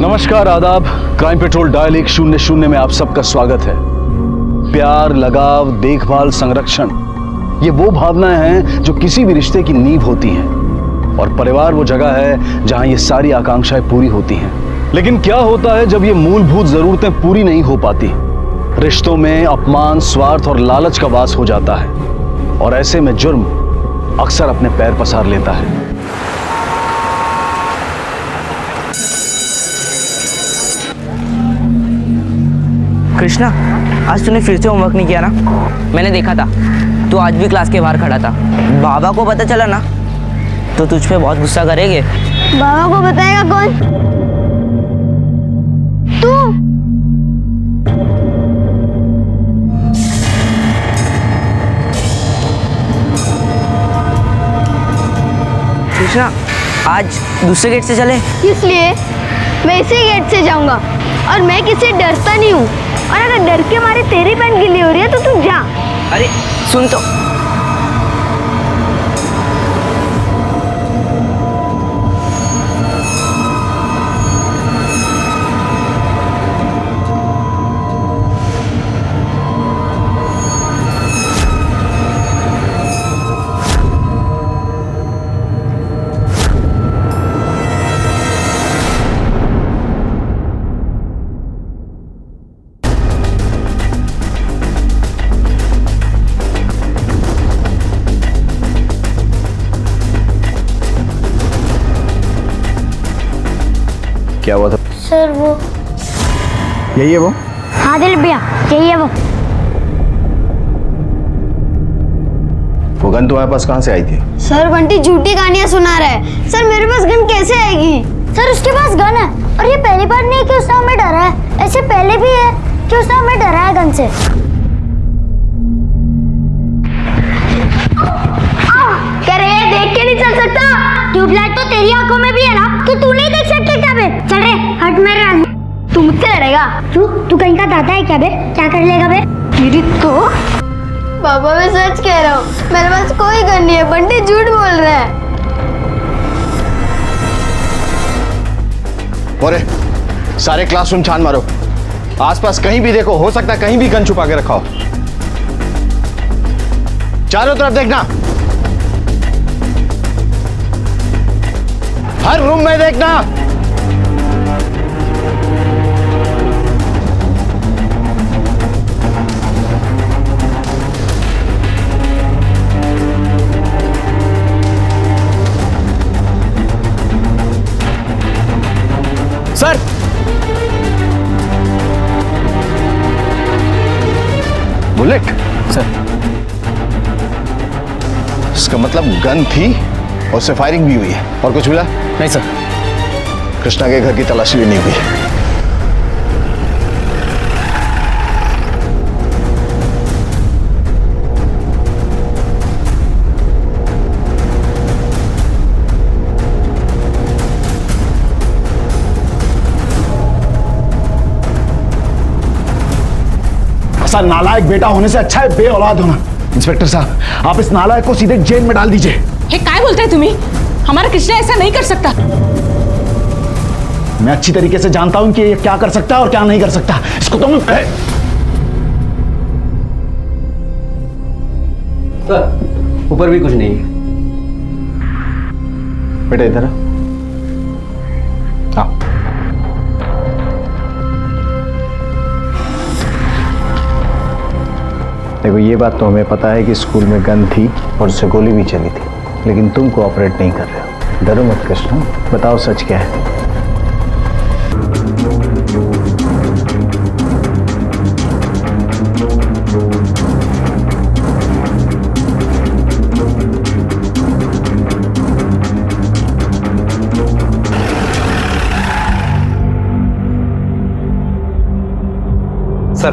नमस्कार, आदाब। Crime petrol dial 100 में आप सबका स्वागत है। प्यार, लगाव, देखभाल, संरक्षण, ये वो भावनाएं हैं जो किसी भी रिश्ते की नींव होती हैं। और परिवार वो जगह है जहां ये सारी आकांक्षाएं पूरी होती हैं। लेकिन क्या होता है जब ये मूलभूत जरूरतें पूरी नहीं हो पाती? रिश्तों में अपमान, स्वार्थ और लालच का वास हो जाता है और ऐसे में जुर्म अक्सर अपने पैर पसार लेता है। कृष्णा, आज तूने फिर से होमवर्क नहीं किया ना? मैंने देखा था, तू आज भी क्लास के बाहर खड़ा था। बाबा को पता चला ना तो तुझ पे बहुत गुस्सा करेंगे। बाबा को बताएगा कौन? तू। कृष्णा, आज दूसरे गेट से चले। इसलिए मैं इसी गेट से जाऊंगा और मैं किसी डरता नहीं हूँ। और अगर डर के मारे तेरी पैंट गीली हो रही है तो तू जा। अरे सुन तो। क्या हुआ था? सर वो यही है वो? हाँ दिल भैया, यही है वो गन तुम्हारे पास कहाँ से आई थी? सर बंटी झूठी कहानियां सुना रहा है। सर मेरे पास गन कैसे आएगी? सर उसके पास गन है और ये पहली बार नहीं है कि उसने हमें डरा है। ऐसे पहले भी है कि उसने हमें डरा है गन से। क्या रे, देख के नहीं चल सकता? ट्यूबलाइट तो तेरी आंखों में भी है ना, तो तू नहीं देख सकता क्या बे? चल रे, हट मेरे आगे। तू मुझसे लड़ेगा? तू कहीं का दादा है क्या बे? क्या कर लेगा बे? मेरी तो बाबा, मैं सच कह रहा हूँ, मेरे पास कोई गन नहीं है। बंटी झूठ बोल रहा है। बोरे, सारे क्लासरूम छान मारो, आसपास कहीं भी देखो, हो सकता है कहीं भी गन छुपा के रखा हो। चारों तरफ देखना, हर रूम में देखना। Sir, bullet? सर, इसका मतलब गन थी और उससे फायरिंग भी हुई है। और कुछ मिला? नहीं सर। कृष्णा के घर की तलाशी भी नहीं हुई। ऐसा नालायक बेटा होने से अच्छा है बे औलाद होना। इंस्पेक्टर साहब, आप इस नालायक को सीधे जेल में डाल दीजिए। हे, काय बोलते हैं तुम्ही? हमारा कृष्णा ऐसा नहीं कर सकता। मैं अच्छी तरीके से जानता हूं कि ये क्या कर सकता है और क्या नहीं कर सकता। इसको तो मैं सर, ऊपर भी कुछ नहीं है। बेटा इधर आ। देखो, ये बात तो हमें पता है कि स्कूल में गन थी और उससे गोली भी चली थी, लेकिन तुम कोऑपरेट नहीं कर रहे हो। डरो मत कृष्णा, बताओ सच क्या है। सर,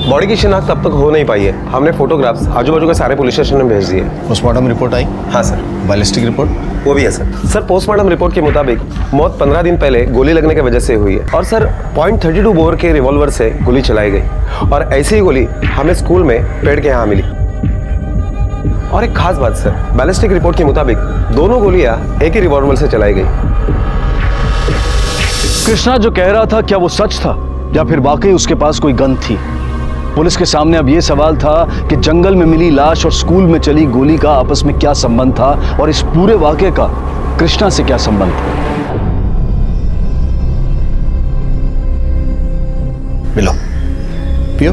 बॉडी की शिनाख्त अब तक हो नहीं पाई है। हमने फोटोग्राफ्स आजू बाजू के सारे पुलिस स्टेशन में भेज दिए। पोस्टमार्टम रिपोर्ट आई? हाँ सर। Ballistic report? वो भी है सर। सर, पोस्टमार्टम रिपोर्ट के मुताबिक मौत 15 दिन पहले गोली लगने की वजह से हुई है। और सर, .32 बोर के रिवॉल्वर से गोली चलाई गई और ऐसी ही गोली हमें स्कूल में पेड़ के यहाँ मिली। और एक खास बात सर, बैलिस्टिक रिपोर्ट के मुताबिक दोनों गोलियां एक ही रिवॉल्वर से चलाई गई। कृष्णा जो कह रहा था क्या वो सच था या फिर वाकई उसके पास कोई गन थी? पुलिस के सामने अब यह सवाल था कि जंगल में मिली लाश और स्कूल में चली गोली का आपस में क्या संबंध था और इस पूरे वाकये का कृष्णा से क्या संबंध था? मिलो, पियो।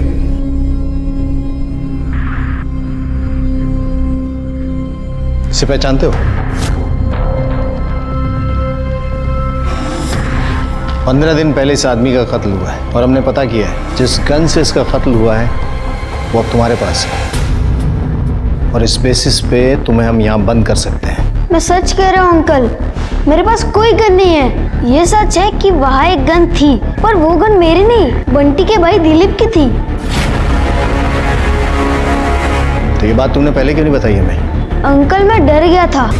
इसे पहचानते हो? 15 दिन पहले इस आदमी का कत्ल हुआ है और हमने पता किया है जिस गन से इसका कत्ल हुआ है वो अब तुम्हारे पास है और इस बेसिस पे तुम्हें हम यहाँ बंद कर सकते हैं। मैं सच कह रहा हूँ अंकल, मेरे पास कोई गन नहीं है। ये सच है कि वहाँ एक गन थी, पर वो गन मेरी नहीं, बंटी के भाई दिलीप की थी। तो ये बात तुमने पहले क्यों नहीं बताई हमें? अंकल मैं डर गया था।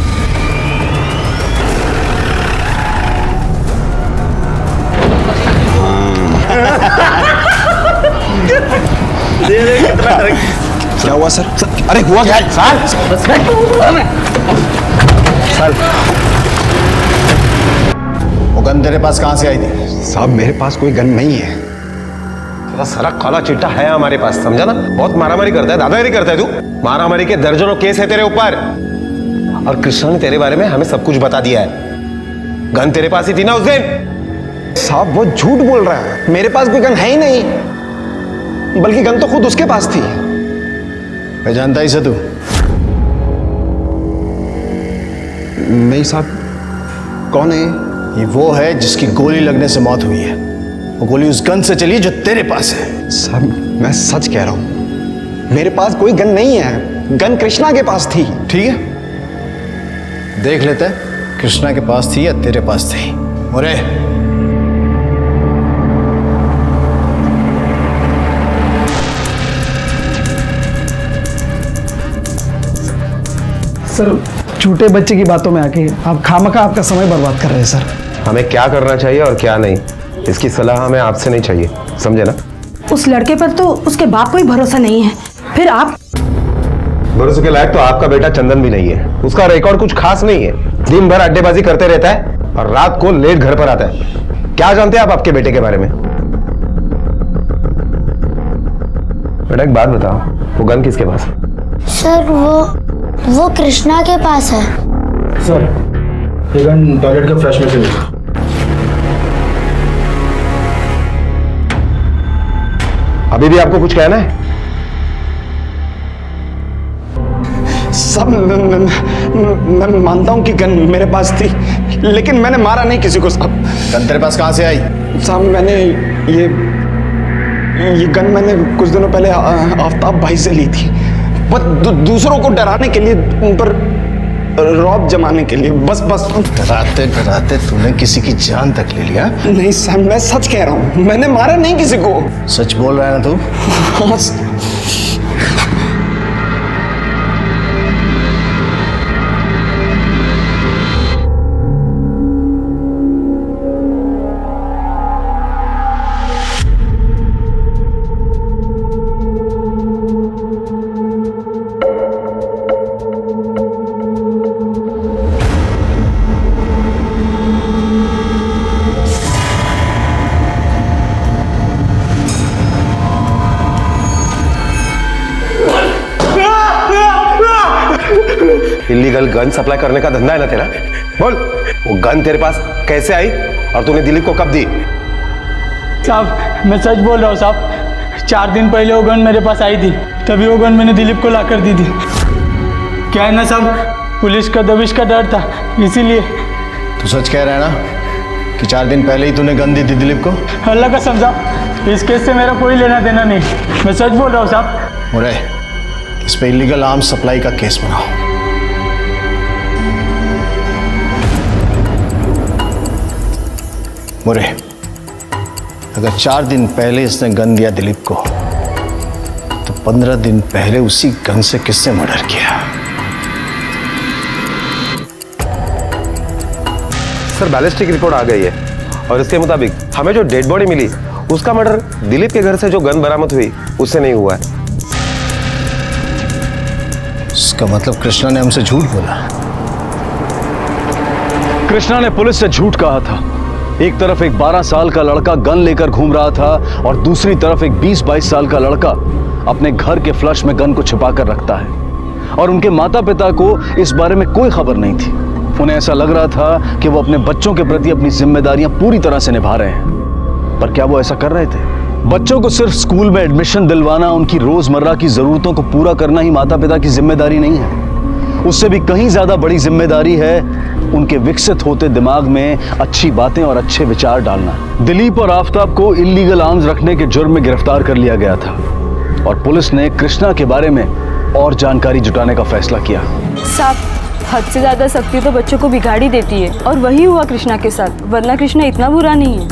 क्या हुआ सर? अरे हुआ क्या सर? सर, वो गन तेरे पास कहाँ से आई थी? साहब मेरे पास कोई गन नहीं है। तेरा सारा काला चिट्टा है हमारे पास, समझा ना? बहुत मारामारी करता है, दादागिरी करता है तू। मारामारी के दर्जनों केस है तेरे ऊपर और कृष्णा ने तेरे बारे में हमें सब कुछ बता दिया है। गन तेरे पास ही थी ना उस दिन? साहब वो झूठ बोल रहा है, मेरे पास कोई गन है ही नहीं, बल्कि गन तो खुद उसके पास थी। मैं जानता ही से तू? नहीं साहब। कौन है? ये वो है जिसकी गोली लगने से मौत हुई है। वो गोली उस गन से चली जो तेरे पास है। साहब मैं सच कह रहा हूं, मेरे पास कोई गन नहीं है, गन कृष्णा के पास थी। ठीक है, देख लेते हैं कृष्णा के पास थी या तेरे पास थी। मोरे, सर छोटे बच्चे की बातों में आके आप खामखा आपका समय बर्बाद कर रहे हैं सर। हमें क्या करना चाहिए और क्या नहीं, इसकी सलाह हमें आपसे नहीं चाहिए, समझे ना? उस लड़के पर तो उसके बाप को ही भरोसा नहीं है, फिर आप? भरोसे के लायक तो आपका बेटा चंदन भी नहीं है। उसका रिकॉर्ड कुछ खास नहीं है, दिन भर अड्डेबाजी करते रहता है और रात को लेट घर पर आता है। क्या जानते हैं आप आपके बेटे के बारे में? बेटा एक बात बताओ, वो गन किसके पास है? सर वो कृष्णा के पास है। सर ये गन टॉयलेट के फ्लश में से मिला। अभी भी आपको कुछ कहना है? सब मैं मानता हूं कि गन मेरे पास थी, लेकिन मैंने मारा नहीं किसी को साहब। गन तेरे पास कहाँ से आई? साहब मैंने ये गन मैंने कुछ दिनों पहले आफ्ताब भाई से ली थी, बस दूसरों को डराने के लिए, उन पर रौब जमाने के लिए, बस। डराते डराते तूने किसी की जान तक ले लिया। नहीं साहब मैं सच कह रहा हूं, मैंने मारा नहीं किसी को। सच बोल रहा है ना तू? हाँ, इलीगल गन सप्लाई करने का धंधा है ना तेरा? बोल, वो गन तेरे पास कैसे आई और तूने दिलीप को कब दी? साहब मैं सच बोल रहा हूँ साहब, 4 दिन पहले वो गन मेरे पास आई थी, तभी वो गन मैंने दिलीप को ला कर दी थी। क्या है ना साहब, पुलिस का दबिश का डर था, इसीलिए। तू सच कह रहा है ना कि 4 दिन पहले ही तूने गन दी थी दिलीप को? अल्लाह का समझा, इस केस से मेरा कोई लेना देना नहीं, मैं सच बोल रहा हूँ साहब। मोरे, इस पे इलीगल आर्म्स सप्लाई का केस बनाओ। मोरे, अगर 4 दिन पहले इसने गन दिया दिलीप को, तो 15 दिन पहले उसी गन से किसने मर्डर किया? सर बैलिस्टिक रिपोर्ट आ गई है और इसके मुताबिक हमें जो डेड बॉडी मिली उसका मर्डर दिलीप के घर से जो गन बरामद हुई उससे नहीं हुआ है। इसका मतलब कृष्णा ने हमसे झूठ बोला। कृष्णा ने पुलिस से झूठ कहा था एक तरफ एक 12 साल का लड़का गन लेकर घूम रहा था और दूसरी तरफ एक 20-22 साल का लड़का अपने घर के फ्लश में गन को छिपा कर रखता है। और उनके माता पिता को इस बारे में कोई खबर नहीं थी। उन्हें ऐसा लग रहा था कि वो अपने बच्चों के प्रति अपनी जिम्मेदारियां पूरी तरह से निभा रहे हैं। पर क्या वो ऐसा कर रहे थे? बच्चों को सिर्फ स्कूल में एडमिशन दिलवाना, उनकी रोजमर्रा की जरूरतों को पूरा करना ही माता पिता की जिम्मेदारी नहीं है। उससे भी कहीं ज्यादा बड़ी जिम्मेदारी है उनके विकसित होते दिमाग में अच्छी बातें और अच्छे विचार डालना। दिलीप और आफताब को इल्लीगल आर्म्स रखने के जुर्म में गिरफ्तार कर लिया गया था और पुलिस ने कृष्णा के बारे में और जानकारी जुटाने का फैसला किया। साहब, हद से ज्यादा सख्ती तो बच्चों को बिगाड़ ही देती है, और वही हुआ कृष्णा के साथ, वरना कृष्णा इतना बुरा नहीं है।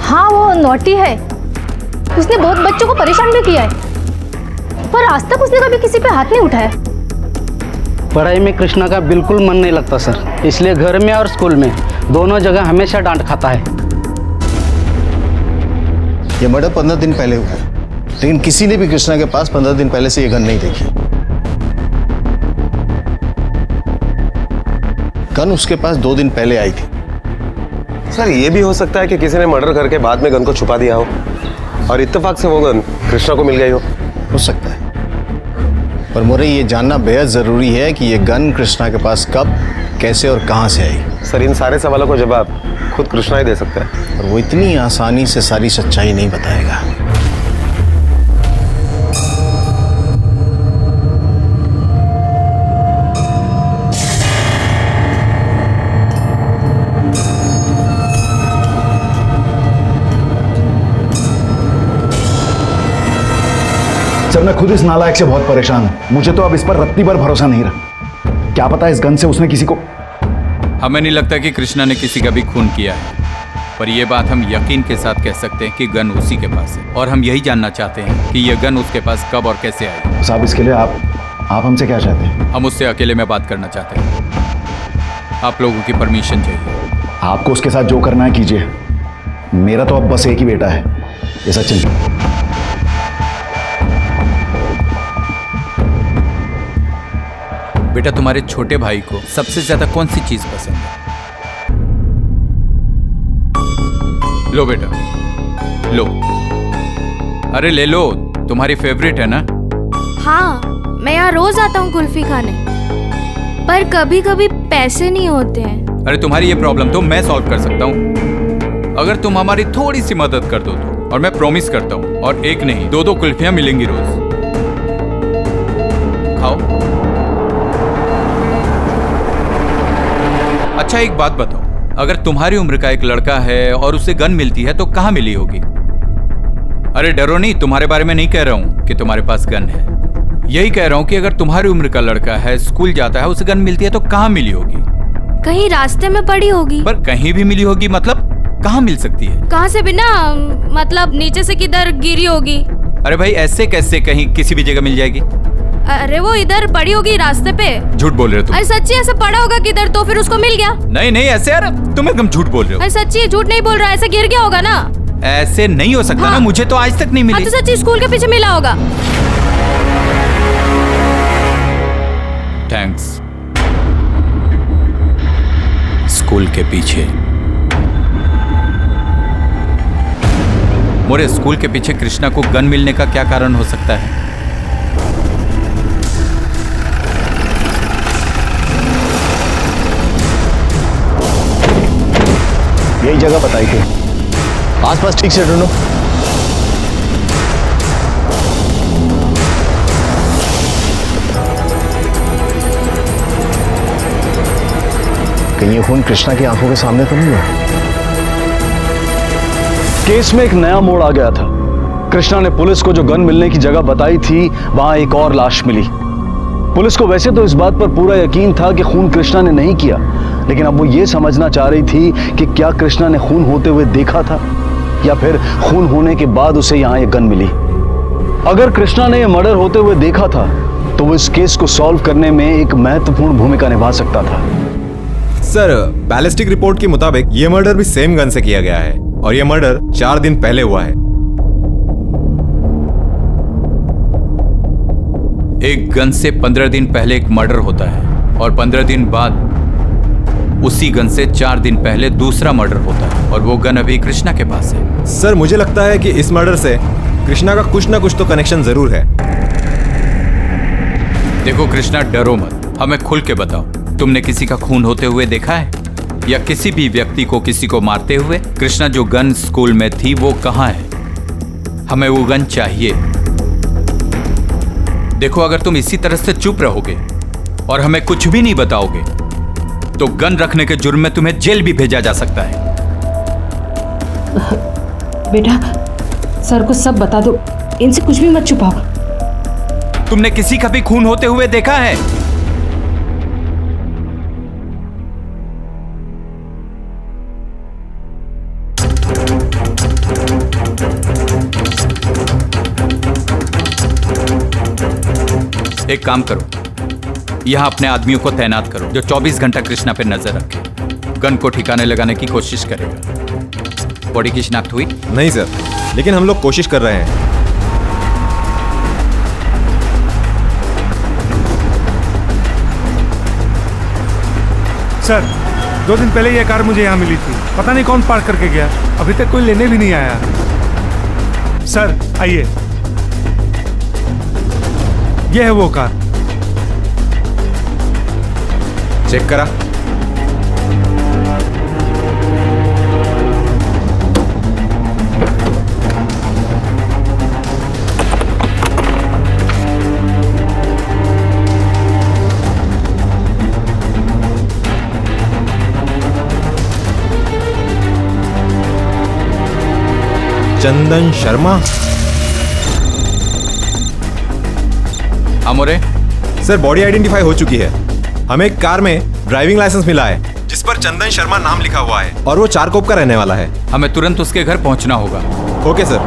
हाँ, वो नॉटी है, उसने बहुत बच्चों को परेशान भी किया है, पर आज तक उसने कभी किसी पे हाथ नहीं उठाया। पढ़ाई में कृष्णा का बिल्कुल मन नहीं लगता सर, इसलिए घर में और स्कूल में दोनों जगह हमेशा डांट खाता है। ये मर्डर 15 दिन पहले हुआ है, लेकिन किसी ने भी कृष्णा के पास 15 दिन पहले से ये गन नहीं देखी। गन उसके पास 2 दिन पहले आई थी। सर ये भी हो सकता है कि किसी ने मर्डर करके बाद में गन को छुपा दिया हो और इत्तेफाक से वो गन कृष्णा को मिल गई हो सकता है, पर मुझे ये जानना बेहद जरूरी है कि ये गन कृष्णा के पास कब, कैसे और कहां से आई। सर इन सारे सवालों को जवाब खुद कृष्णा ही दे सकता है, और वो इतनी आसानी से सारी सच्चाई नहीं बताएगा। सर, मैं खुद इस नालायक से बहुत परेशान हूं। मुझे तो अब इस पर रत्ती भर भरोसा नहीं रहा। क्या पता इस गन से उसने किसी को। हमें नहीं लगता कि कृष्णा ने किसी का भी खून किया है, पर यह बात हम यकीन के साथ कह सकते हैं कि गन उसी के पास है, और हम यही जानना चाहते हैं कि यह गन उसके पास कब और कैसे आई। साहब, इसके लिए आप हमसे क्या चाहते हैं? हम उससे अकेले में बात करना चाहते हैं, आप लोगों की परमिशन चाहिए। आपको उसके साथ जो करना है कीजिए, मेरा तो अब बस एक ही बेटा है, ये सचिन। बेटा, तुम्हारे छोटे भाई को सबसे ज्यादा कौन सी चीज पसंद है? लो बेटा, लो। अरे ले लो, तुम्हारी फेवरेट है ना? हाँ, मैं यहाँ रोज आता हूँ कुल्फी खाने, पर कभी कभी पैसे नहीं होते हैं। अरे तुम्हारी ये प्रॉब्लम तो मैं सॉल्व कर सकता हूँ, अगर तुम हमारी थोड़ी सी मदद कर दो तो। और मैं प्रॉमिस करता हूँ, और एक नहीं 2-2 कुल्फियां मिलेंगी रोज। खाओ। अच्छा एक बात बताओ, अगर तुम्हारी उम्र का एक लड़का है और उसे गन मिलती है तो कहाँ मिली होगी? अरे डरो नहीं, तुम्हारे बारे में नहीं कह रहा हूँ कि तुम्हारे पास गन है, यही कह रहा हूँ कि अगर तुम्हारी उम्र का लड़का है, स्कूल जाता है, उसे गन मिलती है तो कहाँ मिली होगी? कहीं रास्ते में पड़ी होगी। पर कहीं भी मिली होगी मतलब कहाँ मिल सकती है? कहाँ से भी ना, मतलब नीचे से किधर गिरी होगी। अरे भाई ऐसे कैसे कहीं किसी भी जगह मिल जाएगी? अरे वो इधर पड़ी होगी रास्ते पे। झूठ बोल रहे हो तुम। अरे सच्ची ऐसे पड़ा होगा किधर, तो फिर उसको मिल गया। नहीं नहीं ऐसे यार, तुम एकदम झूठ बोल रहे हो। अरे सच्ची, झूठ नहीं बोल रहा, ऐसे गिर गया होगा ना। ऐसे नहीं हो सकता। हाँ। ना, मुझे तो आज तक नहीं मिली। हाँ, तो सच्ची स्कूल के पीछे मिला होगा। थैंक्स। स्कूल के पीछे। मोरे, स्कूल के पीछे कृष्णा को गन मिलने का क्या कारण हो सकता है? यही जगह बताई थी, आसपास ठीक से ढूंढो। कहीं ये खून कृष्णा की आंखों के सामने तो नहीं हुआ? केस में एक नया मोड़ आ गया था। कृष्णा ने पुलिस को जो गन मिलने की जगह बताई थी, वहां एक और लाश मिली। पुलिस को वैसे तो इस बात पर पूरा यकीन था कि खून कृष्णा ने नहीं किया, लेकिन अब वो ये समझना चाह रही थी कि क्या कृष्णा ने खून होते हुए देखा था या फिर खून होने के बाद उसे यहां ये गन मिली। अगर कृष्णा ने यह मर्डर होते हुए देखा था तो वो इस केस को सॉल्व करने में एक महत्वपूर्ण भूमिका निभा सकता था। सर, बैलिस्टिक रिपोर्ट के मुताबिक ये मर्डर भी सेम गन से किया गया है और ये मर्डर 4 दिन पहले हुआ है। एक गन से 15 दिन पहले एक मर्डर होता है और 15 दिन बाद उसी गन से 4 दिन पहले दूसरा मर्डर होता है और वो गन अभी कृष्णा के पास है। सर मुझे लगता है कि इस मर्डर से कृष्णा का कुछ ना कुछ तो कनेक्शन जरूर है। देखो कृष्णा, डरो मत, हमें खुल के बताओ, तुमने किसी का खून होते हुए देखा है या किसी भी व्यक्ति को किसी को मारते हुए? कृष्णा, जो गन स्कूल में थी वो कहाँ है? हमें वो गन चाहिए। देखो, अगर तुम इसी तरह से चुप रहोगे और हमें कुछ भी नहीं बताओगे तो गन रखने के जुर्म में तुम्हें जेल भी भेजा जा सकता है। बेटा, सर को सब बता दो, इनसे कुछ भी मत छुपाओ। तुमने किसी का भी खून होते हुए देखा है? एक काम करो, यहां अपने आदमियों को तैनात करो जो 24 घंटा कृष्णा पे नजर रखे। गन को ठिकाने लगाने की कोशिश करेगा। बॉडी की शिनाख्त हुई? नहीं सर, लेकिन हम लोग कोशिश कर रहे हैं। सर, 2 दिन पहले यह कार मुझे यहाँ मिली थी, पता नहीं कौन पार्क करके गया, अभी तक कोई लेने भी नहीं आया। सर आइए, यह है वो कार। चेक करा। चंदन शर्मा। अमोरे सर, बॉडी आइडेंटिफाई हो चुकी है। हमें एक कार में ड्राइविंग लाइसेंस मिला है जिस पर चंदन शर्मा नाम लिखा हुआ है और वो चारकोप का रहने वाला है। हमें तुरंत उसके घर पहुंचना होगा। Okay sir.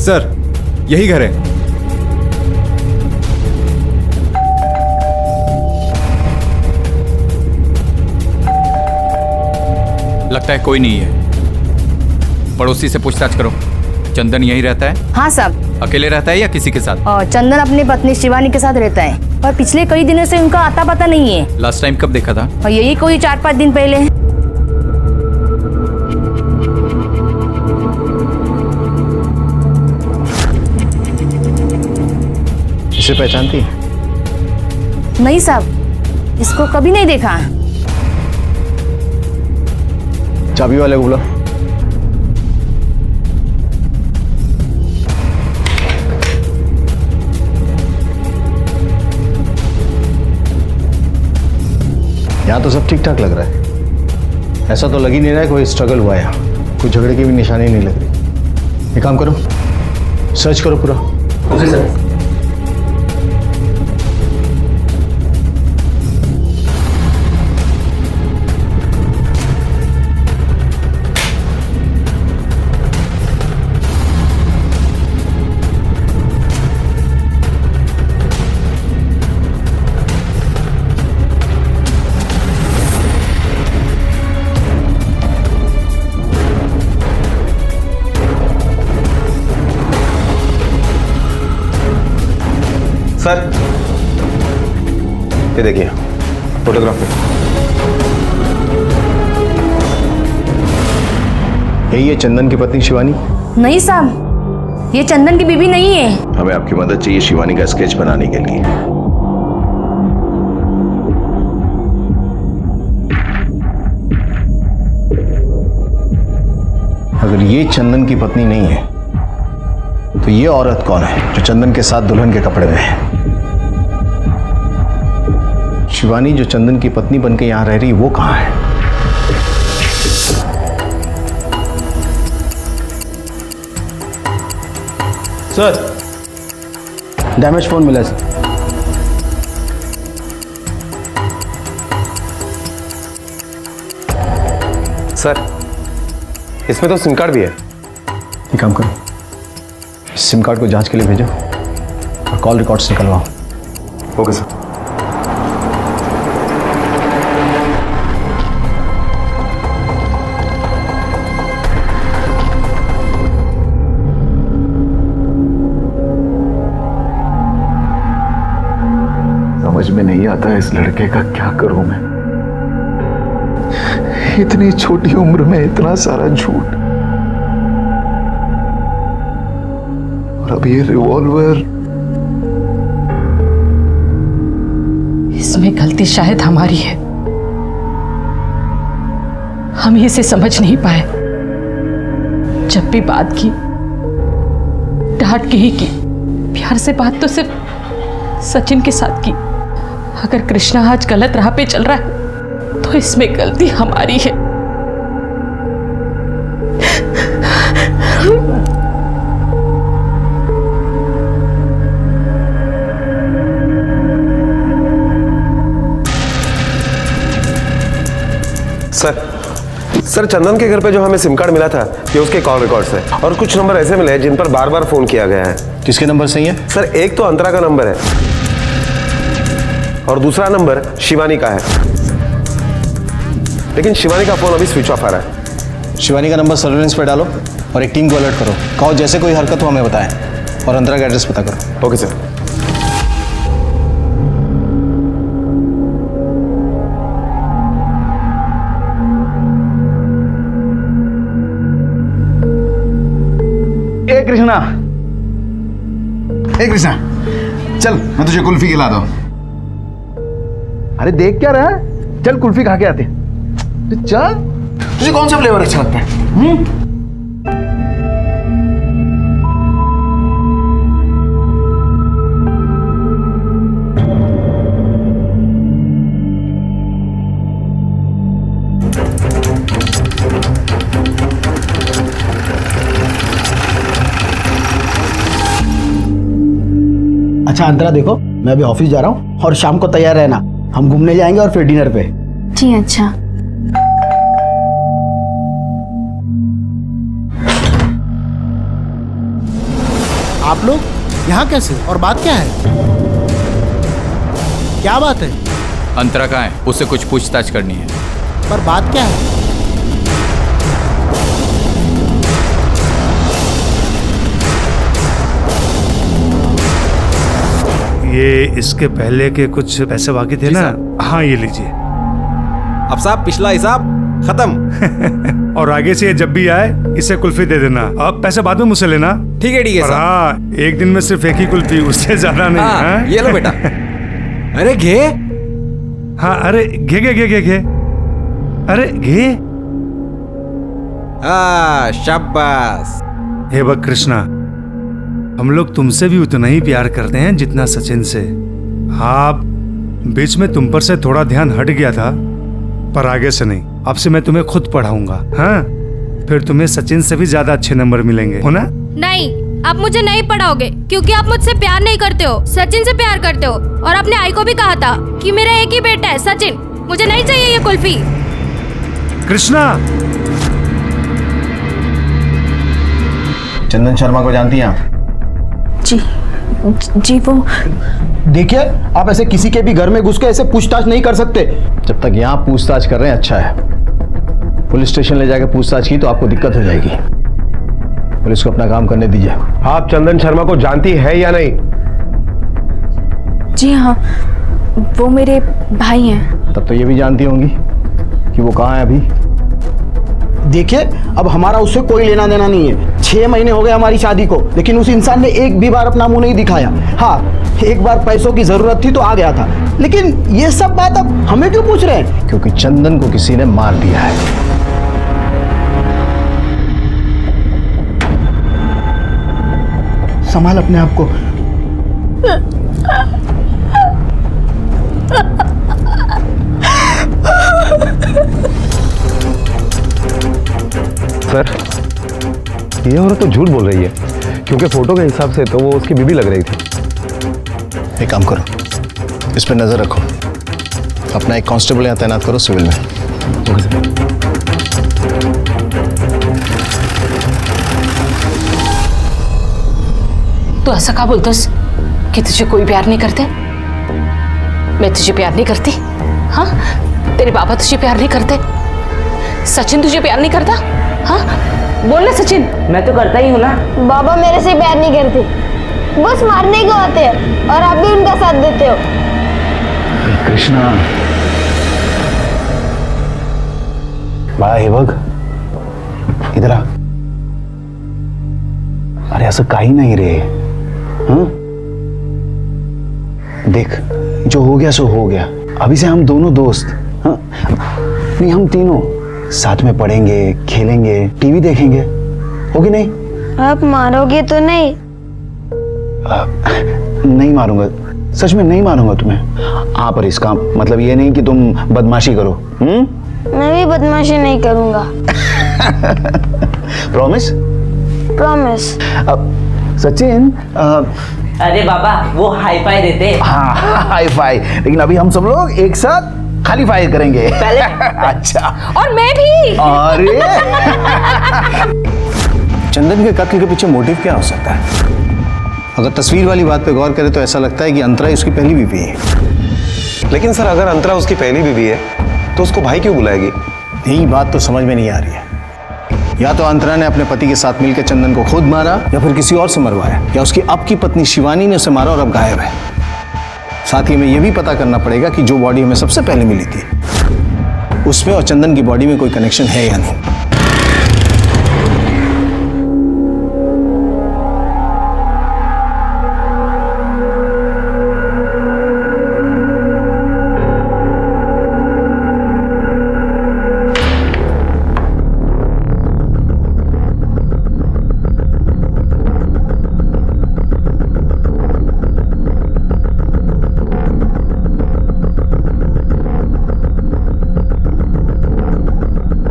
सर, यही घर है। लगता है कोई नहीं है। पड़ोसी से पूछताछ करो। चंदन यहीं रहता है? हाँ साहब। अकेले रहता है या किसी के साथ? चंदन अपनी पत्नी शिवानी के साथ रहता है, पर पिछले कई दिनों से उनका आता पता नहीं है। लास्ट टाइम कब देखा था? और यही कोई 4-5 दिन पहले। इसे पहचानती है? नहीं साहब, इसको कभी नहीं देखा। चाबी वाले को बुला। यहाँ तो सब ठीक ठाक लग रहा है, ऐसा तो लग ही नहीं रहा है कोई स्ट्रगल हुआ है यहाँ, कोई झगड़े की भी निशानी नहीं लग रही। एक काम करो, सर्च करो पूरा। Okay sir. सर, ये देखिए फोटोग्राफ में। यही है चंदन की पत्नी शिवानी? नहीं साहब, ये चंदन की बीवी नहीं है। हमें आपकी मदद चाहिए शिवानी का स्केच बनाने के लिए। अगर ये चंदन की पत्नी नहीं है तो ये औरत कौन है जो चंदन के साथ दुल्हन के कपड़े में है? शिवानी जो चंदन की पत्नी बनके यहां रह रही वो कहां है? सर, डैमेज फोन मिला सर। सर, इसमें तो सिम कार्ड भी है। एक काम करो, सिम कार्ड को जांच के लिए भेजो और कॉल रिकॉर्ड्स निकलवाओ। Okay sir. में नहीं आता इस लड़के का क्या करूं मैं। इतनी छोटी उम्र में इतना सारा झूठ, और अब ये रिवॉल्वर। इसमें गलती शायद हमारी है, हम इसे समझ नहीं पाए। जब भी बात की डांट के ही की, प्यार से बात तो सिर्फ सचिन के साथ की। अगर कृष्णा आज गलत राह पे चल रहा है तो इसमें गलती हमारी है। सर चंदन के घर पे जो हमें सिम कार्ड मिला था ये उसके कॉल रिकॉर्ड्स है, और कुछ नंबर ऐसे मिले हैं जिन पर बार बार फोन किया गया है। किसके नंबर सही है? सर एक तो अंतरा का नंबर है और दूसरा नंबर शिवानी का है, लेकिन शिवानी का फोन अभी स्विच ऑफ आ रहा है। शिवानी का नंबर सर्विलेंस पे डालो और एक टीम को अलर्ट करो। कहो जैसे कोई हरकत हो हमें बताएं, और अंतरा का एड्रेस पता करो। Okay sir. कृष्णा, ए कृष्णा, चल मैं तुझे कुल्फी खिला दूं। अरे देख क्या रहा है, चल कुल्फी खा के आते। चल, तुझे कौन सा फ्लेवर अच्छा लगता है? अच्छा अंतरा देखो, मैं अभी ऑफिस जा रहा हूँ और शाम को तैयार रहना, हम घूमने जाएंगे और फिर डिनर पे। जी अच्छा। आप लोग यहाँ कैसे, और बात क्या है? क्या बात है? अंतरा कहाँ है? उससे कुछ पूछताछ करनी है। पर बात क्या है? ये इसके पहले के कुछ पैसे बाकी थे ना? हाँ ये लीजिए। अब साहब पिछला हिसाब खत्म। और आगे से जब भी आए इसे कुल्फी दे देना। अब पैसे बाद में मुझसे लेना। ठीक है और हाँ, एक दिन में सिर्फ एक ही कुल्फी, उससे ज्यादा नहीं। हाँ, ये लो बेटा। अरे घे। हाँ अरे घे घे घे घे घे, अरे घे। शाबाश। हे बक कृष्णा, हम लोग तुमसे भी उतना ही प्यार करते हैं जितना सचिन से। हाँ बीच में तुम पर से थोड़ा ध्यान हट गया था, पर आगे से नहीं। अब से मैं तुम्हें खुद पढ़ाऊंगा। हाँ फिर तुम्हें सचिन से भी ज्यादा अच्छे नंबर मिलेंगे, हो ना? नहीं, आप मुझे नहीं पढ़ाओगे क्योंकि आप मुझसे प्यार नहीं करते हो, सचिन से प्यार करते हो। और अपने आई को भी कहा था कि मेरा एक ही बेटा है सचिन, मुझे नहीं चाहिए ये कुल्फी। कृष्णा। चंदन शर्मा को जानती हैं आप? जी वो। देखिए आप ऐसे किसी के भी घर में घुस के ऐसे पूछताछ नहीं कर सकते। जब तक यहाँ पूछताछ कर रहे हैं अच्छा है। पुलिस स्टेशन ले जाकर पूछताछ की तो आपको दिक्कत हो जाएगी। पुलिस को अपना काम करने दीजिए। आप चंदन शर्मा को जानती है या नहीं? जी हाँ, वो मेरे भाई हैं। तब तो ये भी जानती होंगी कि वो कहाँ है अभी। देखिए अब हमारा उससे कोई लेना देना नहीं है। 6 महीने हो गए हमारी शादी को, लेकिन उस इंसान ने एक भी बार अपना मुंह नहीं दिखाया। हाँ एक बार पैसों की जरूरत थी तो आ गया था, लेकिन ये सब बात अब हमें क्यों पूछ रहे हैं? क्योंकि चंदन को किसी ने मार दिया है। संभाल अपने आप को। सर ये औरत तो झूठ बोल रही है, क्योंकि फोटो के हिसाब से तो वो उसकी बीवी लग रही थी। एक काम करो, इस पर नजर रखो। अपना एक कांस्टेबल यहाँ तैनात करो सिविल में। तू ऐसा क्या बोलतोस कि तुझे कोई प्यार नहीं करते? मैं तुझे प्यार नहीं करती? हाँ तेरे बाबा तुझे प्यार नहीं करते? सचिन तुझे प्यार नहीं करता? हाँ बोल ना सचिन। मैं तो करता ही हूँ ना। बाबा मेरे से प्यार नहीं करते, बस मारने को आते हैं और आप भी उनका साथ देते हो। कृष्णा, बाळा हे बघ, इधर आ. अरे असं काही नाही रे. हं? देख, जो हो गया सो हो गया. अभी से हम दोनों दोस्त, हाँ? नहीं, हम तीनों साथ में पढ़ेंगे, खेलेंगे, टीवी देखेंगे, होगी नहीं? आप मारोगे तो नहीं? नहीं मारूंगा, सच में नहीं मारूंगा तुम्हें. हाँ, पर इसका मतलब ये नहीं कि तुम बदमाशी करो. मैं भी बदमाशी नहीं करूंगा. प्रॉमिस? प्रॉमिस. सचिन, अरे बाबा, वो हाई फाई देते. हाँ, हाई फाई. लेकिन अभी हम सब लोग एक साथ खाली फायर करेंगे. पहले अच्छा. और मैं भी. अरे चंदन के कत्ल के पीछे मोटिव क्या हो सकता है? अगर तस्वीर वाली बात पे गौर करें तो ऐसा लगता है कि अंतरा उसकी पहली बीवी है. लेकिन सर, अगर अंतरा उसकी पहली बीवी है तो उसको भाई क्यों बुलाएगी? यही बात तो समझ में नहीं आ रही है. या तो अंतरा ने अपने पति के साथ मिलकर चंदन को खुद मारा, या फिर किसी और से मरवाया, या उसकी अब की पत्नी शिवानी ने उसे मारा और अब गायब है. साथ ही हमें यह भी पता करना पड़ेगा कि जो बॉडी हमें सबसे पहले मिली थी उसमें और चंदन की बॉडी में कोई कनेक्शन है या नहीं.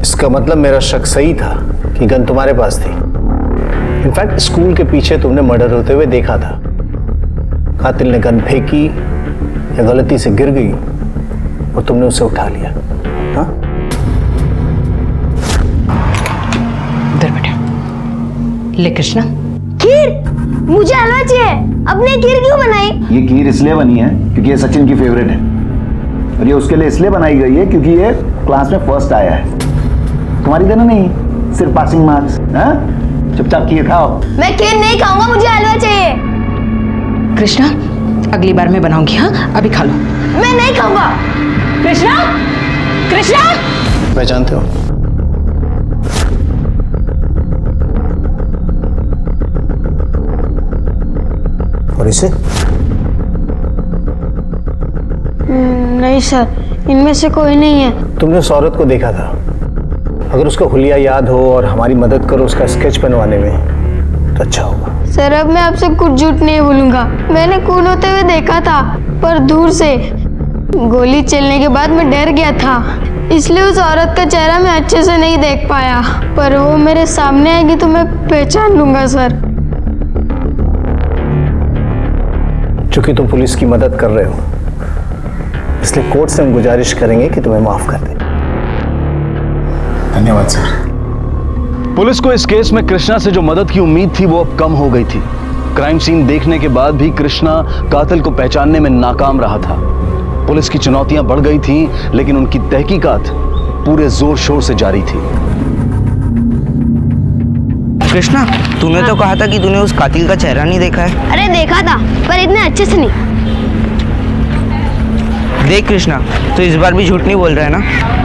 इसका मतलब मेरा शक सही था कि गन तुम्हारे पास थी. इनफैक्ट स्कूल के पीछे तुमने मर्डर होते हुए देखा था. कातिल ने गन फेंकी या गलती से गिर गई और तुमने उसे उठा लिया. हाँ? इधर बेटा. ले कृष्णा. खीर, मुझे हलवा चाहिए. अपने खीर क्यों बनाई? ये खीर इसलिए बनी है क्योंकि ये सचिन की फेवरेट है, और ये उसके लिए इसलिए बनाई गई है क्योंकि ये क्लास में फर्स्ट आया है. तुम्हारी देना नहीं, सिर्फ पासिंग मार्क्स. चुपचाप खीर खाओ. मैं खीर नहीं खाऊंगा, मुझे हलवा चाहिए. कृष्णा, अगली बार मैं बनाऊंगी. हाँ, अभी खा लो. मैं नहीं खाऊंगा. कृष्णा, कृष्णा. पहचानते हो? और इसे? नहीं सर, इनमें से कोई नहीं है. तुमने उस औरत को देखा था. अगर उसका हुलिया याद हो और हमारी मदद करो उसका स्केच बनवाने में तो अच्छा होगा. सर, अब मैं आपसे कुछ झूठ नहीं बोलूंगा. मैंने खून होते हुए देखा था, पर दूर से. गोली चलने के बाद मैं डर गया था, इसलिए उस औरत का चेहरा मैं अच्छे से नहीं देख पाया. पर वो मेरे सामने आएगी तो मैं पहचान लूंगा सर. चूंकि तुम पुलिस की मदद कर रहे हो, इसलिए कोर्ट से हम गुजारिश करेंगे कि तुम्हें माफ कर दें. धन्यवाद सर. पुलिस को इस केस में कृष्णा से जो मदद की उम्मीद थी वो अब कम हो गई थी. क्राइम सीन देखने के बाद भी कृष्णा कातिल को पहचानने में नाकाम रहा था. पुलिस की चुनौतियां बढ़ गई थी, लेकिन उनकी तहकीकात पूरे जोर शोर से जारी थी. कृष्णा, तूने तो कहा था कि तूने उस कातिल का चेहरा नहीं देखा है. अरे देखा था, पर इतने अच्छे से नहीं. देख कृष्णा, तो इस बार भी झूठ नहीं बोल रहा है ना.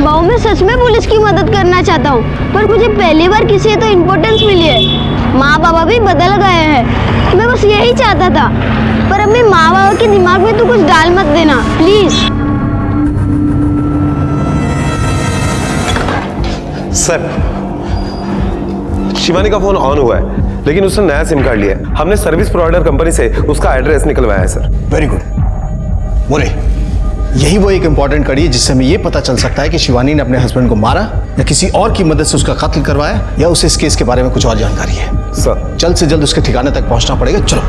बाबू, मैं सच में पुलिस की मदद करना चाहता हूँ, पर मुझे पहली बार किसी तो इम्पोर्टेंस मिली है. माँ बाबा भी बदल गए हैं. मैं बस यही चाहता था, पर अपने माँ बाबा के दिमाग में तू कुछ डाल मत देना प्लीज. सर, शिवानी का फोन ऑन हुआ है, लेकिन उसने नया सिम कार्ड लिया है. हमने सर्विस प्रोवाइडर कंपनी से उसका एड्रेस निकलवाया है सर. Very good. बोले, यही वो एक इंपॉर्टेंट कड़ी है जिससे हमें यह पता चल सकता है कि शिवानी ने अपने हस्बैंड को मारा या किसी और की मदद से उसका कत्ल करवाया, या उसे इस केस के बारे में कुछ और जानकारी है. सर, जल्द से जल्द उसके ठिकाने तक पहुंचना पड़ेगा. चलो.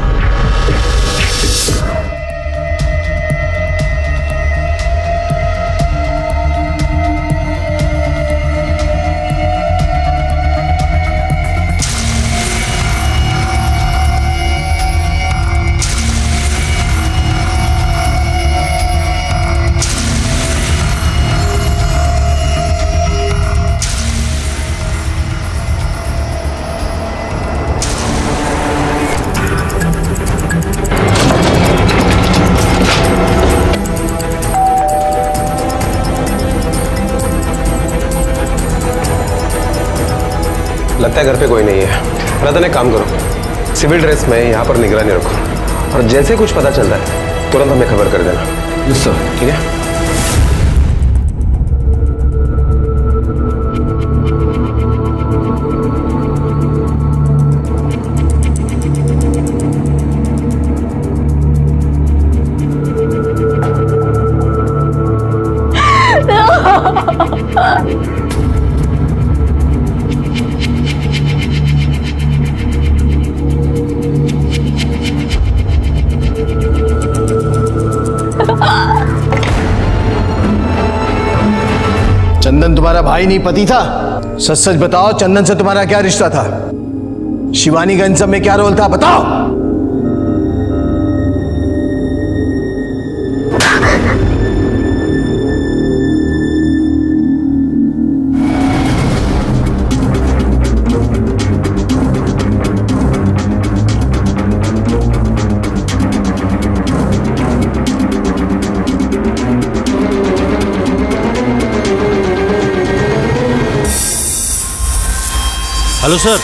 लगता है घर पे कोई नहीं है। रतन एक काम करो, सिविल ड्रेस में यहाँ पर निगरानी रखो और जैसे कुछ पता चलता है तुरंत हमें खबर कर देना। Yes sir. ठीक है। चंदन तुम्हारा भाई नहीं पति था? सच सच बताओ, चंदन से तुम्हारा क्या रिश्ता था? शिवानी का इन सब में क्या रोल था, बताओ। Hello sir.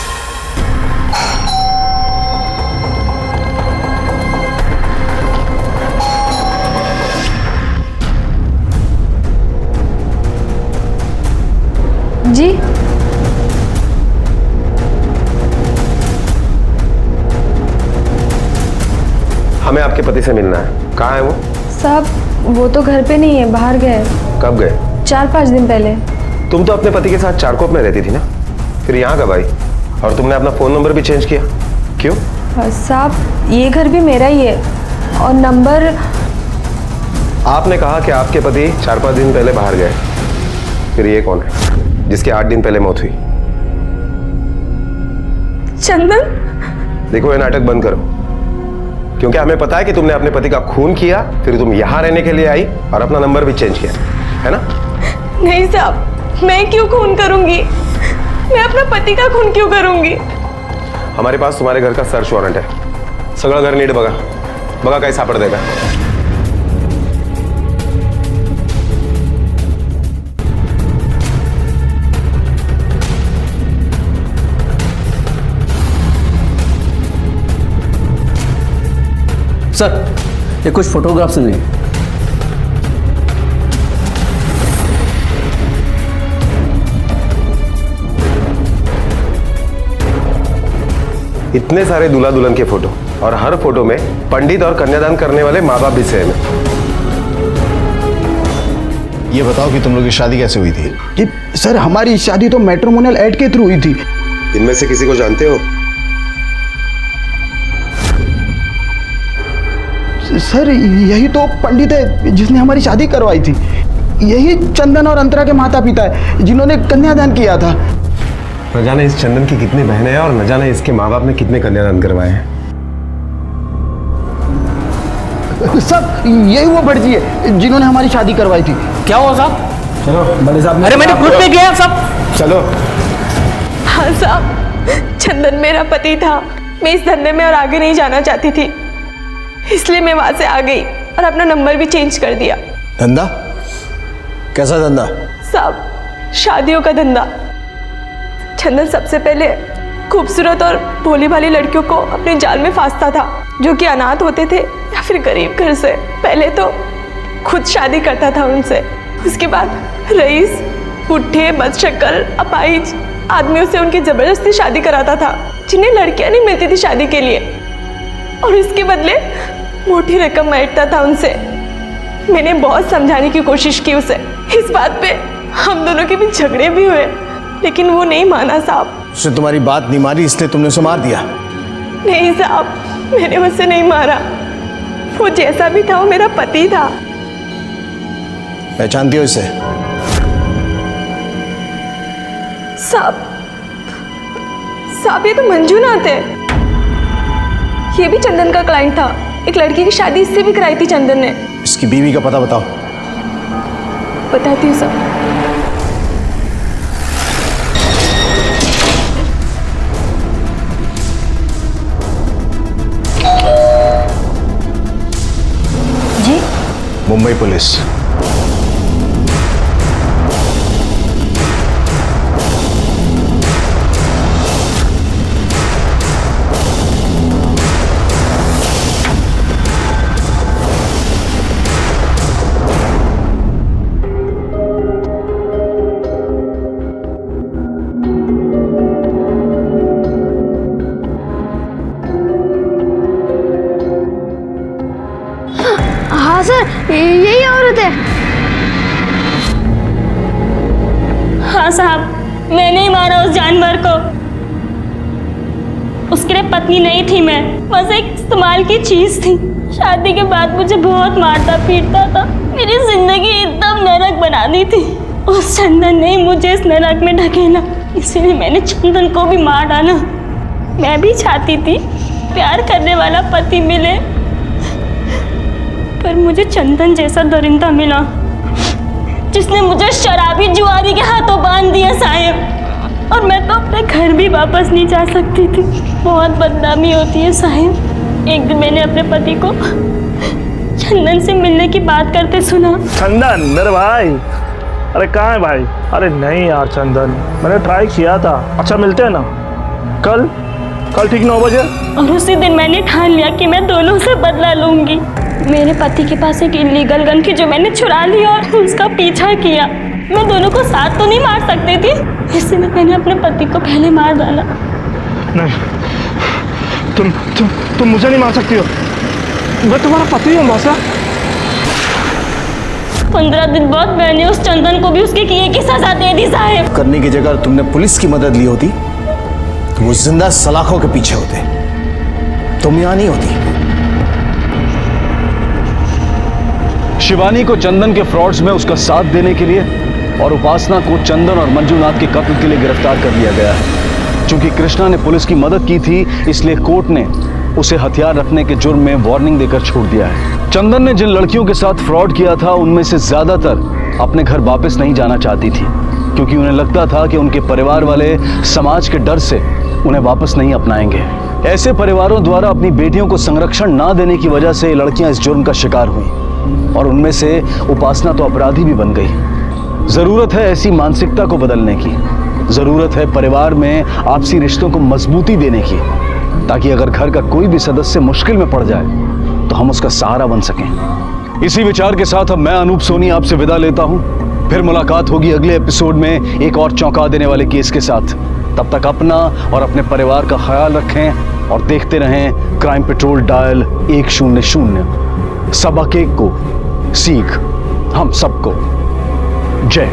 जी हमें आपके पति से मिलना है। कहाँ है वो? साहब वो तो घर पे नहीं है, बाहर गए। कब गए? 4-5 दिन पहले। तुम तो अपने पति के साथ चारकोप में रहती थी ना, फिर यहाँ कब आई? और तुमने अपना फोन नंबर भी चेंज किया, क्यों? साहब ये घर भी मेरा ही है और नंबर। आपने कहा कि आपके पति 4-5 दिन पहले बाहर गए, फिर ये कौन है जिसके 8 दिन पहले मौत हुई? चंदन। देखो ये नाटक बंद करो, क्योंकि हमें पता है कि तुमने अपने पति का खून किया, फिर तुम यहाँ रहने के लिए आई और अपना नंबर भी चेंज किया, है ना? नहीं साहब, मैं क्यों खून करूंगी? मैं अपना पति का खून क्यों करूंगी? हमारे पास तुम्हारे घर का सर्च वारंट है, सगळं घर नीट बघा, बघा काय सापड देगा। सर ये कुछ फोटोग्राफ्स नहीं। इतने सारे दूल्हा दुल्हन के फोटो और हर फोटो में पंडित और कन्यादान करने वाले माँ बाप भी सेम है। ये बताओ कि तुम लोग की शादी कैसे हुई थी? कि सर हमारी शादी तो मैट्रिमोनियल ऐड के थ्रू हुई थी। इनमें से किसी को जानते हो? सर यही तो पंडित है जिसने हमारी शादी करवाई थी। यही चंदन और अंतरा के माता पिता है जिन्होंने कन्यादान किया था। न जाने इस चंदन की कितनी बहनें हैं और न जाने इसके माँ बाप ने कितने कन्यादान करवाए हैं। सब यही वो भटजी है जिन्होंने हमारी शादी करवाई थी। क्या हुआ साहब? चलो बड़े साहब। अरे मैंने खुद पे किया सब। चलो। हाँ साहब, चंदन मेरा पति था। मैं इस धंधे में और आगे नहीं जाना चाहती थी, इसलिए मैं वहां से आ गई और अपना नंबर भी चेंज कर दिया। धंधा? कैसा धंधा? साहब शादियों का धंधा। चंदन सबसे पहले खूबसूरत और भोली भाली लड़कियों को अपने जाल में फांसता था, जो कि अनाथ होते थे या फिर गरीब घर से। पहले तो खुद शादी करता था उनसे, उसके बाद रईस, पुट्ठे, बदशक्ल, अपाहिज आदमियों से उनकी जबरदस्ती शादी कराता था, जिन्हें लड़कियां नहीं मिलती थी शादी के लिए, और इसके बदले मोटी रकम मांगता था उनसे। मैंने बहुत समझाने की कोशिश की उसे, इस बात पे हम दोनों के बीच झगड़े भी हुए, लेकिन वो नहीं माना साहब। उसने तुम्हारी बात नहीं मारी इसलिए तुमने उसे मार दिया? नहीं साहब, मैंने उसे नहीं मारा। वो जैसा भी था वो मेरा पति था। पहचानती हो इसे? साहब ये तो मंजूनाथ है। ये भी चंदन का क्लाइंट था। एक लड़की की शादी इससे भी कराई थी चंदन ने। इसकी बीवी का पता बताओ। बताती हूँ साहब। जी? मुंबई पुलिस। सर यही औरत है। हाँ साहब, मैंने ही मारा उस जानवर को। उसके लिए पत्नी नहीं थी मैं, बस एक इस्तेमाल की चीज थी। शादी के बाद मुझे बहुत मारता पीटता था, मेरी जिंदगी एकदम नरक बना दी थी। उस चंदन ने मुझे इस नरक में ढकेला, इसीलिए मैंने चंदन को भी मार डाला। मैं भी चाहती थी प्यार करने वाला पति मिले, पर मुझे चंदन जैसा दरिंदा मिला जिसने मुझे शराबी जुआरी के हाथों बांध दिया साहिब। और मैं तो अपने घर भी वापस नहीं जा सकती थी, बहुत बदनामी होती है साहिब। एक दिन मैंने अपने पति को चंदन से मिलने की बात करते सुना। चंदन मेरे भाई, अरे कहाँ है भाई? अरे नहीं यार चंदन, मैंने ट्राई किया था। अच्छा मिलते हैं ना कल ठीक 9 बजे। और उसी दिन मैंने ठान लिया कि मैं दोनों से बदला लूंगी। मेरे पति के पास एक इलीगल गन थी जो मैंने चुरा ली और उसका पीछा किया। मैं दोनों को साथ तो नहीं मार सकती थी, इसलिए मैंने अपने पति को पहले मार डाला। नहीं, तुम मुझे नहीं मार सकती हो, मैं तुम्हारा पति हूँ मौसा। 15 दिन बाद मैंने उस चंदन को भी उसके किए की सजा दे दी साहिब। करने की जगह तुमने पुलिस की मदद ली होती तो वो जिंदा सलाखों के पीछे होते, तुम यहां नहीं होती। शिवानी को चंदन के फ्रॉड्स में उसका साथ देने के लिए और उपासना को चंदन और मंजूनाथ के कत्ल के लिए गिरफ्तार कर लिया गया है। चूंकि कृष्णा ने पुलिस की मदद की थी, इसलिए कोर्ट ने उसे हथियार रखने के जुर्म में वार्निंग देकर छोड़ दिया है। चंदन ने जिन लड़कियों के साथ फ्रॉड किया था, उनमें से ज्यादातर अपने घर वापस नहीं जाना चाहती थी, क्योंकि उन्हें लगता था कि उनके परिवार वाले समाज के डर से उन्हें वापस नहीं अपनाएंगे। ऐसे परिवारों द्वारा अपनी बेटियों को संरक्षण ना देने की वजह से लड़कियां इस जुर्म का शिकार हुई और उनमें से उपासना तो अपराधी भी बन गई। जरूरत है ऐसी मानसिकता को बदलने की, जरूरत है परिवार में आपसी रिश्तों को मजबूती देने की, ताकि अगर घर का कोई भी सदस्य मुश्किल में पड़ जाए तो हम उसका सहारा बन सकें। इसी विचार के साथ अब मैं अनूप सोनी आपसे विदा लेता हूं। फिर मुलाकात होगी अगले एपिसोड में एक और चौंका देने वाले केस के साथ। तब तक अपना और अपने परिवार का ख्याल रखें और देखते रहें क्राइम पेट्रोल डायल 100। सबक एक को सीख हम सबको। जय।